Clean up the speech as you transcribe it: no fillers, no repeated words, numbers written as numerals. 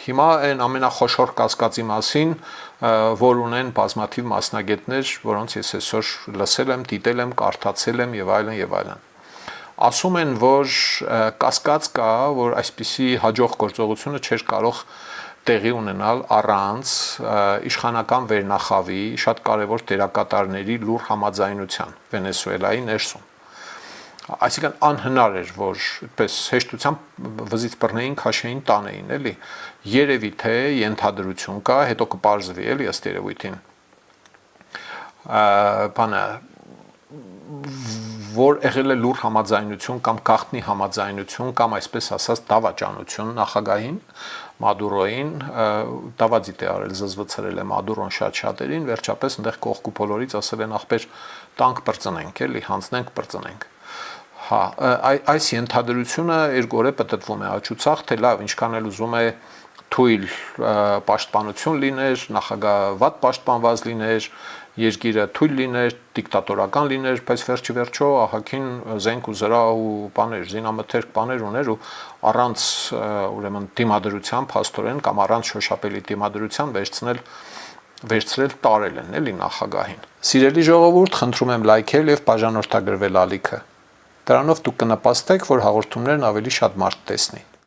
Հիմա այն ամենախոշոր կասկածի մասին, որ ունեն բազմաթիվ մասնագետներ, որոնց ես այսօր լսել եմ, դիտել եմ, կարդացել եմ եւ այլն եւ այլն։ Ասում են, որ կասկած կա, որ այսպիսի հաջող գործողությունը չէր կարող տեղի ունենալ առանց իշխանական վերնախավի շատ կարևոր դերակատարների լուր համաձայնության Վենեսուելայի ներսում։ Այսինքն անհնար էր, որ այդպես հեշտությամբ վզից բռնեին, քաշեին, տանեին, էլի։ Երևի թե ենթադրություն կա, հետո կպարզվի, էլի ըստ երևույթին։ Բանը որ եղել է լուր համաձայնություն կամ գաղտնի համաձայնություն կամ այսպես ասած դավաճանություն նախագահին Մադուրոին դավաձիտ է արել զզվցրել է Մադուրոն շատ-շատերին վերջապես այնտեղ կողքու բոլորից ասել են ախպեր տանկ բրծնենք էլի հանձնենք բրծնենք հա այս ենթադրությունը երկու օրը պատտվում է աչուցախ թե լավ ինչքան էլ ուզում է թույլ պաշտպանություն լիներ նախագահ վատ պաշտպանված լիներ երկիրը թույլ լիներ, դիկտատորական լիներ, բայց վերջի վերջո ահագին զենք ու զրահ ու բաներ, զինամթերք բաներ ուներ ու առանց ուրեմն դիմադրության փաստորեն կամ առանց շոշափելի դիմադրության վերցրել տարել են, էլի նախագահին։ Սիրելի ժողովուրդ, խնդրում եմ լայքել եւ բաժանորդագրվել ալիքը։ Դրանով դուք կնպաստեք, որ հաղորդումներն ավելի շատ մարդ տեսնի։